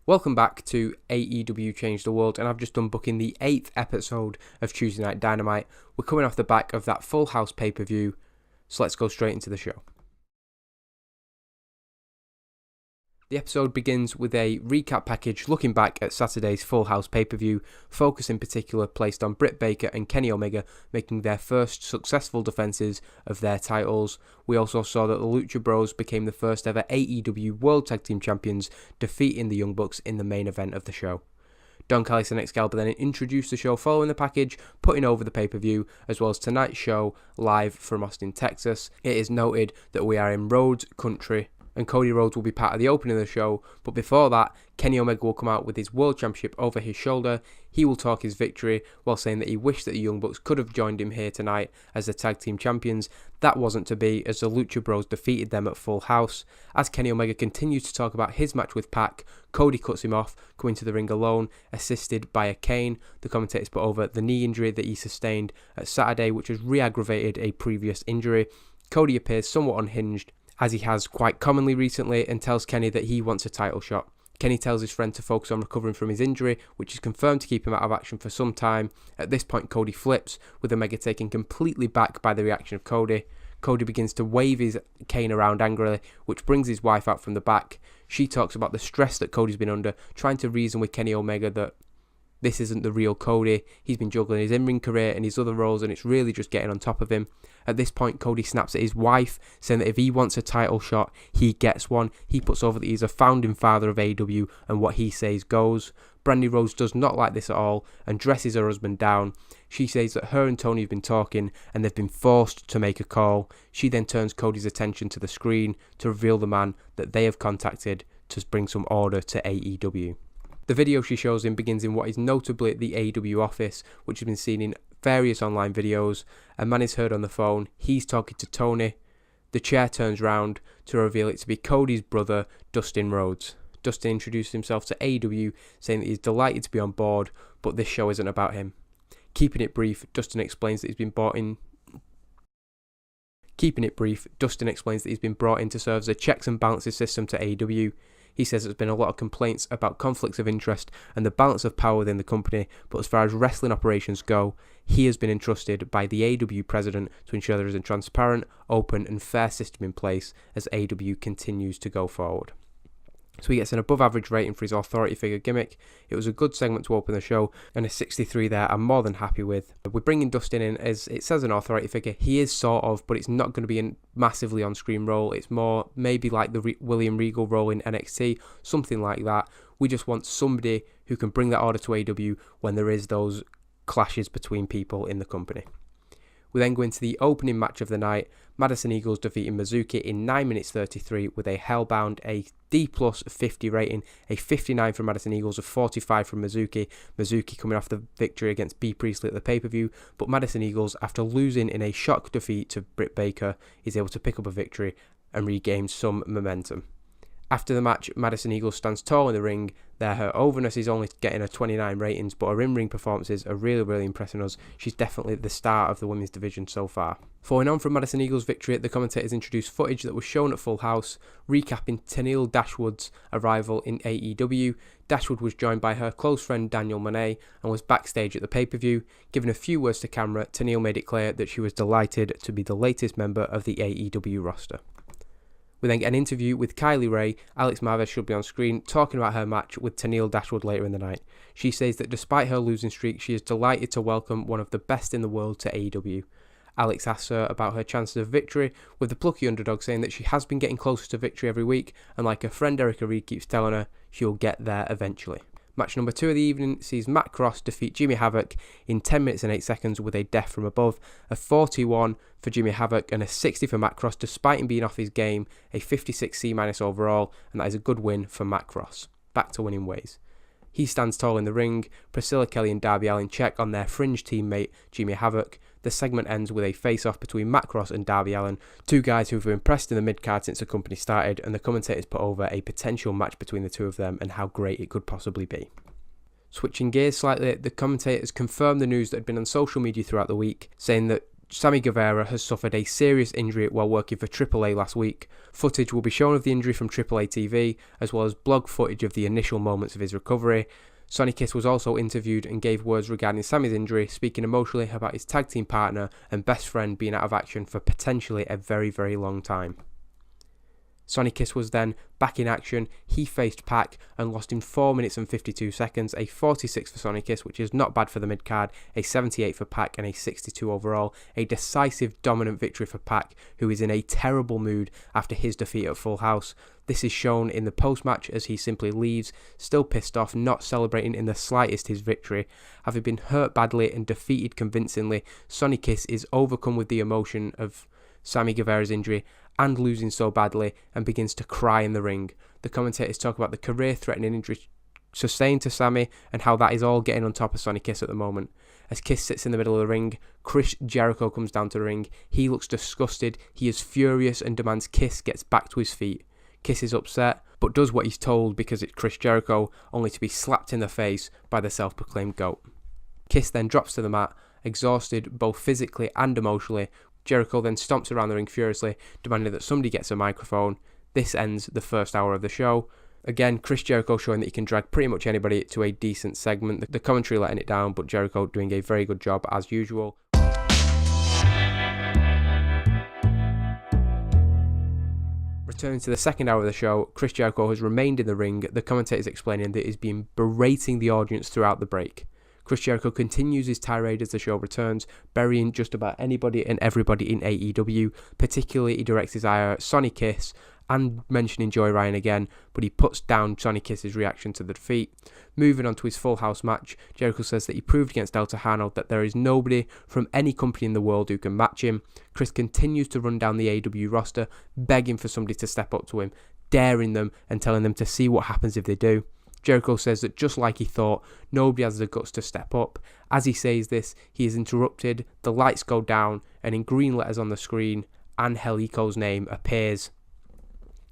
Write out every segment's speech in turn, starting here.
Welcome back to AEW Change the World, and I've just done booking the 8th episode of Tuesday Night Dynamite. We're coming off the back of that Full House pay-per-view, so let's go straight into the show. The episode begins with a recap package looking back at Saturday's Full House pay-per-view, focus in particular placed on Britt Baker and Kenny Omega making their first successful defenses of their titles. We also saw that the Lucha Bros became the first ever AEW World Tag Team Champions, defeating the Young Bucks in the main event of the show. Don Callis and Excalibur then introduced the show following the package, putting over the pay-per-view, as well as tonight's show live from Austin, Texas. It is noted that we are in Rhodes country, and Cody Rhodes will be part of the opening of the show, but before that, Kenny Omega will come out with his World Championship over his shoulder. He will talk his victory while saying that he wished that the Young Bucks could have joined him here tonight as the Tag Team Champions. That wasn't to be, as the Lucha Bros defeated them at Full House. As Kenny Omega continues to talk about his match with Pac, Cody cuts him off, coming to the ring alone, assisted by a cane. The commentators put over the knee injury that he sustained at Saturday, which has re-aggravated a previous injury. Cody appears somewhat unhinged, as he has quite commonly recently, and tells Kenny that he wants a title shot. Kenny tells his friend to focus on recovering from his injury, which is confirmed to keep him out of action for some time. At this point, Cody flips, with Omega taken completely back by the reaction of Cody. Cody begins to wave his cane around angrily, which brings his wife out from the back. She talks about the stress that Cody's been under, trying to reason with Kenny Omega that this isn't the real Cody. He's been juggling his in-ring career and his other roles, and it's really just getting on top of him. At this point, Cody snaps at his wife, saying that if he wants a title shot, he gets one. He puts over that he's a founding father of AEW, and what he says goes. Brandy Rose does not like this at all and dresses her husband down. She says that her and Tony have been talking and they've been forced to make a call. She then turns Cody's attention to the screen to reveal the man that they have contacted to bring some order to AEW. The video she shows him begins in what is notably the AEW office, which has been seen in various online videos. A man is heard on the phone. He's talking to Tony. The chair turns round to reveal it to be Cody's brother, Dustin Rhodes. Dustin introduced himself to AEW, saying that he's delighted to be on board, but this show isn't about him. Keeping it brief, Dustin explains that he's been brought in to serve as a checks and balances system to AEW. He says there's been a lot of complaints about conflicts of interest and the balance of power within the company, but as far as wrestling operations go, he has been entrusted by the AEW president to ensure there is a transparent, open and fair system in place as AEW continues to go forward. So he gets an above average rating for his authority figure gimmick. It was a good segment to open the show, and a 63 there I'm more than happy with. We're bringing Dustin in as it says an authority figure. He is sort of, but it's not going to be a massively on-screen role. It's more maybe like the William Regal role in NXT, something like that. We just want somebody who can bring that order to AEW when there is those clashes between people in the company. We then go into the opening match of the night, Madison Eagles defeating Mizuki in 9 minutes 33 with a hellbound, a D plus 50 rating, a 59 from Madison Eagles, a 45 from Mizuki. Mizuki coming off the victory against B. Priestley at the pay-per-view, but Madison Eagles, after losing in a shock defeat to Britt Baker, is able to pick up a victory and regain some momentum. After the match, Madison Eagles stands tall in the ring. Her overness is only getting a 29 ratings, but her in-ring performances are really impressing us. She's definitely the star of the women's division so far. Following on from Madison Eagles' victory, the commentators introduced footage that was shown at Full House, recapping Tenille Dashwood's arrival in AEW. Dashwood was joined by her close friend Daniel Monet and was backstage at the pay-per-view. Giving a few words to camera, Tenille made it clear that she was delighted to be the latest member of the AEW roster. We then get an interview with Kylie Ray. Alex Marvez should be on screen talking about her match with Tenille Dashwood later in the night. She says that despite her losing streak, she is delighted to welcome one of the best in the world to AEW. Alex asks her about her chances of victory, with the plucky underdog saying that she has been getting closer to victory every week, and like her friend Erica Reed keeps telling her, she'll get there eventually. Match number 2 of the evening sees Matt Cross defeat Jimmy Havoc in 10 minutes and 8 seconds with a death from above, a 41 for Jimmy Havoc and a 60 for Matt Cross despite him being off his game, a 56 C- overall, and that is a good win for Matt Cross. Back to winning ways. He stands tall in the ring. Priscilla Kelly and Darby Allin check on their fringe teammate Jimmy Havoc. The segment ends with a face-off between Matt Cross and Darby Allin, two guys who have impressed in the mid-card since the company started, and the commentators put over a potential match between the two of them and how great it could possibly be. Switching gears slightly, the commentators confirmed the news that had been on social media throughout the week, saying that Sammy Guevara has suffered a serious injury while working for AAA last week. Footage will be shown of the injury from AAA TV, as well as blog footage of the initial moments of his recovery. Sonny Kiss was also interviewed and gave words regarding Sammy's injury, speaking emotionally about his tag team partner and best friend being out of action for potentially a very, very long time. Sonny Kiss was then back in action. He faced Pac and lost in 4 minutes and 52 seconds, a 46 for Sonny Kiss, which is not bad for the mid-card, a 78 for Pac and a 62 overall. A decisive, dominant victory for Pac, who is in a terrible mood after his defeat at Full House. This is shown in the post-match as he simply leaves, still pissed off, not celebrating in the slightest his victory. Having been hurt badly and defeated convincingly, Sonny Kiss is overcome with the emotion of Sammy Guevara's injury and losing so badly, and begins to cry in the ring. The commentators talk about the career-threatening injury sustained to Sammy and how that is all getting on top of Sonny Kiss at the moment. As Kiss sits in the middle of the ring, Chris Jericho comes down to the ring. He looks disgusted, he is furious and demands Kiss gets back to his feet. Kiss is upset, but does what he's told because it's Chris Jericho, only to be slapped in the face by the self-proclaimed GOAT. Kiss then drops to the mat, exhausted both physically and emotionally. Jericho then stomps around the ring furiously, demanding that somebody gets a microphone. This ends the first hour of the show. Again, Chris Jericho showing that he can drag pretty much anybody to a decent segment. The commentary letting it down, but Jericho doing a very good job as usual. Returning to the second hour of the show, Chris Jericho has remained in the ring. The commentators explaining that he's been berating the audience throughout the break. Chris Jericho continues his tirade as the show returns, burying just about anybody and everybody in AEW. Particularly, he directs his eye at Sonny Kiss and mentioning Joey Ryan again, but he puts down Sonny Kiss's reaction to the defeat. Moving on to his Full House match, Jericho says that he proved against El Tejano that there is nobody from any company in the world who can match him. Chris continues to run down the AEW roster, begging for somebody to step up to him, daring them and telling them to see what happens if they do. Jericho says that just like he thought, nobody has the guts to step up. As he says this, he is interrupted, the lights go down, and in green letters on the screen, Angelico's name appears.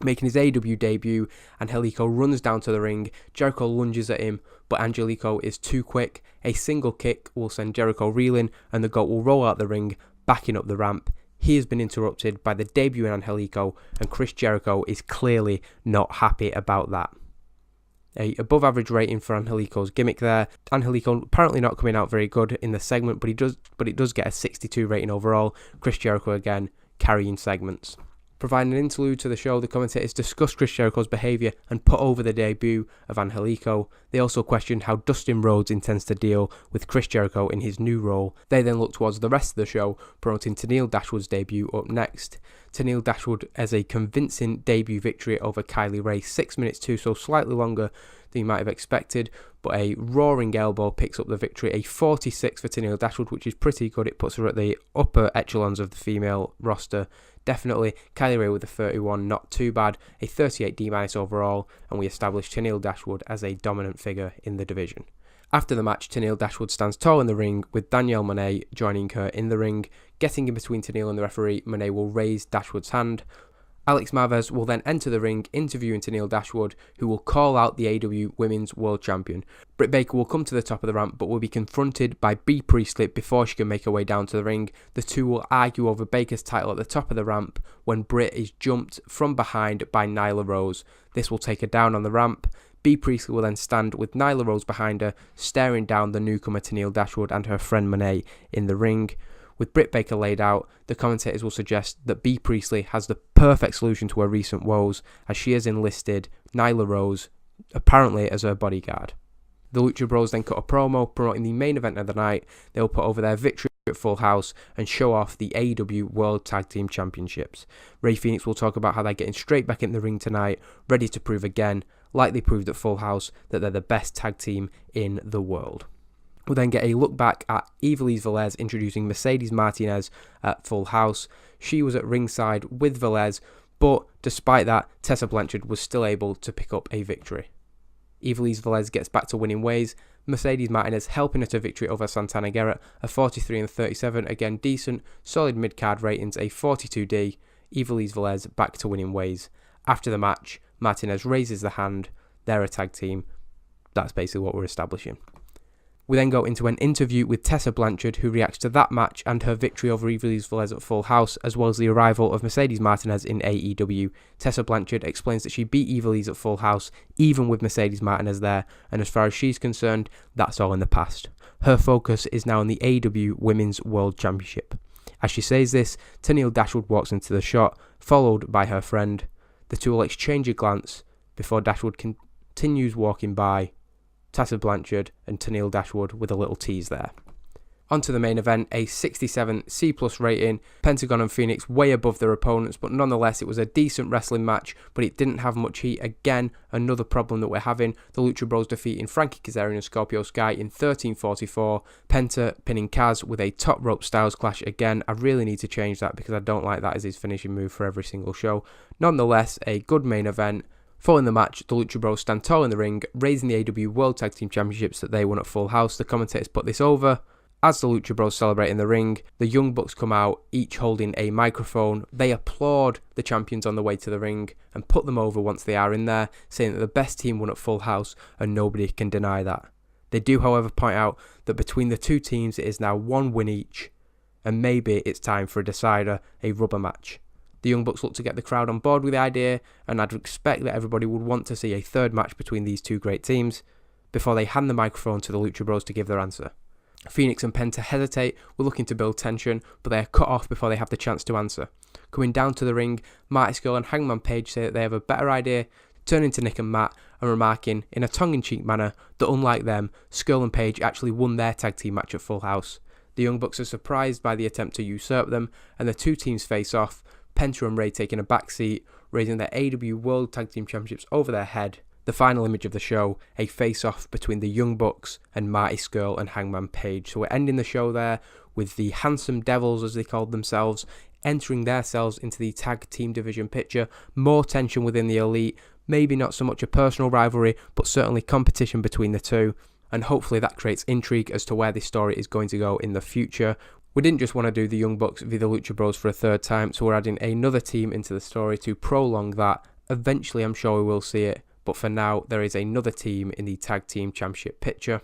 Making his AEW debut, Angelico runs down to the ring. Jericho lunges at him, but Angelico is too quick. A single kick will send Jericho reeling, and the GOAT will roll out the ring, backing up the ramp. He has been interrupted by the debut in Angelico, and Chris Jericho is clearly not happy about that. A above average rating for Angelico's gimmick there. Angelico apparently not coming out very good in the segment, but it does get a 62 rating overall. Chris Jericho again carrying segments. Providing an interlude to the show, the commentators discuss Chris Jericho's behaviour and put over the debut of Angelico. They also question how Dustin Rhodes intends to deal with Chris Jericho in his new role. They then look towards the rest of the show, promoting Tenille Dashwood's debut up next. Tenille Dashwood has a convincing debut victory over Kylie Ray, 6 minutes 2, so slightly longer than you might have expected, but a roaring elbow picks up the victory, a 46 for Tenille Dashwood, which is pretty good. It puts her at the upper echelons of the female roster. Definitely. Kylie Ray with a 31, not too bad, a 38 D- overall, and we established Tenille Dashwood as a dominant figure in the division. After the match, Tenille Dashwood stands tall in the ring, with Danielle Monet joining her in the ring. Getting in between Tenille and the referee, Monet will raise Dashwood's hand. Alex Marvez will then enter the ring, interviewing Tenille Dashwood, who will call out the AEW Women's World Champion. Britt Baker will come to the top of the ramp, but will be confronted by Bea Priestley before she can make her way down to the ring. The two will argue over Baker's title at the top of the ramp when Britt is jumped from behind by Nyla Rose. This will take her down on the ramp. Bea Priestley will then stand with Nyla Rose behind her, staring down the newcomer Tenille Dashwood and her friend Monet in the ring. With Britt Baker laid out, the commentators will suggest that Bea Priestley has the perfect solution to her recent woes, as she has enlisted Nyla Rose, apparently as her bodyguard. The Lucha Bros then cut a promo promoting the main event of the night. They will put over their victory at Full House and show off the AEW World Tag Team Championships. Ray Phoenix will talk about how they're getting straight back in the ring tonight, ready to prove again, like they proved at Full House, that they're the best tag team in the world. We'll then get a look back at Ivelisse Velez introducing Mercedes Martinez at Full House. She was at ringside with Velez, but despite that, Tessa Blanchard was still able to pick up a victory. Ivelisse Velez gets back to winning ways. Mercedes Martinez helping her to victory over Santana Garrett, a 43 and 37, again decent, solid mid-card ratings, a 42D. Ivelisse Velez back to winning ways. After the match, Martinez raises the hand. They're a tag team. That's basically what we're establishing. We then go into an interview with Tessa Blanchard, who reacts to that match and her victory over Ivelisse Velez at Full House, as well as the arrival of Mercedes Martinez in AEW. Tessa Blanchard explains that she beat Ivelisse at Full House, even with Mercedes Martinez there, and as far as she's concerned, that's all in the past. Her focus is now on the AEW Women's World Championship. As she says this, Tenille Dashwood walks into the shot, followed by her friend. The two will exchange a glance before Dashwood continues walking by Tessa Blanchard and Tenille Dashwood with a little tease there. On to the main event, a 67 C+ rating, Pentagon and Phoenix way above their opponents, but nonetheless it was a decent wrestling match, but it didn't have much heat. Again, another problem that we're having, the Lucha Bros defeating Frankie Kazarian and Scorpio Sky in 13:44, Penta pinning Kaz with a top rope Styles Clash. Again, I really need to change that because I don't like that as his finishing move for every single show. Nonetheless, a good main event. Following the match, the Lucha Bros stand tall in the ring, raising the AEW World Tag Team Championships that they won at Full House. The commentators put this over. As the Lucha Bros celebrate in the ring, the Young Bucks come out, each holding a microphone. They applaud the champions on the way to the ring and put them over once they are in there, saying that the best team won at Full House and nobody can deny that. They do, however, point out that between the two teams it is now one win each, and maybe it's time for a decider, a rubber match. The Young Bucks look to get the crowd on board with the idea, and I'd expect that everybody would want to see a third match between these two great teams before they hand the microphone to the Lucha Bros to give their answer. Phoenix and Penta hesitate, we're looking to build tension, but they are cut off before they have the chance to answer. Coming down to the ring, Marty Scurll and Hangman Page say that they have a better idea, turning to Nick and Matt and remarking in a tongue-in-cheek manner that unlike them, Scurll and Page actually won their tag team match at Full House. The Young Bucks are surprised by the attempt to usurp them, and the two teams face off, Penta and Ray taking a back seat, raising their AEW World Tag Team Championships over their head. The final image of the show, a face-off between the Young Bucks and Marty Scurll and Hangman Page. So we're ending the show there with the Handsome Devils, as they called themselves, entering themselves into the tag team division picture. More tension within the Elite, maybe not so much a personal rivalry, but certainly competition between the two. And hopefully that creates intrigue as to where this story is going to go in the future. We didn't just want to do the Young Bucks via the Lucha Bros for a third time, so we're adding another team into the story to prolong that. Eventually I'm sure we will see it, but for now there is another team in the Tag Team Championship picture.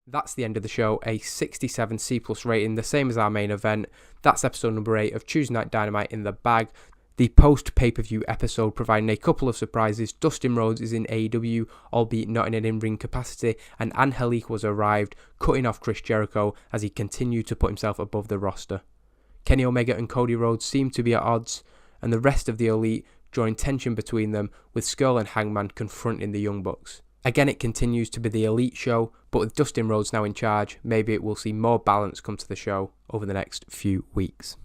That's the end of the show, a 67 C+ rating, the same as our main event. That's episode number 8 of Tuesday Night Dynamite in the bag. The post-pay-per-view episode providing a couple of surprises. Dustin Rhodes is in AEW, albeit not in an in-ring capacity, and Angelique was arrived, cutting off Chris Jericho as he continued to put himself above the roster. Kenny Omega and Cody Rhodes seem to be at odds, and the rest of the Elite drawing tension between them, with Scurll and Hangman confronting the Young Bucks. Again, it continues to be the Elite show, but with Dustin Rhodes now in charge, maybe it will see more balance come to the show over the next few weeks.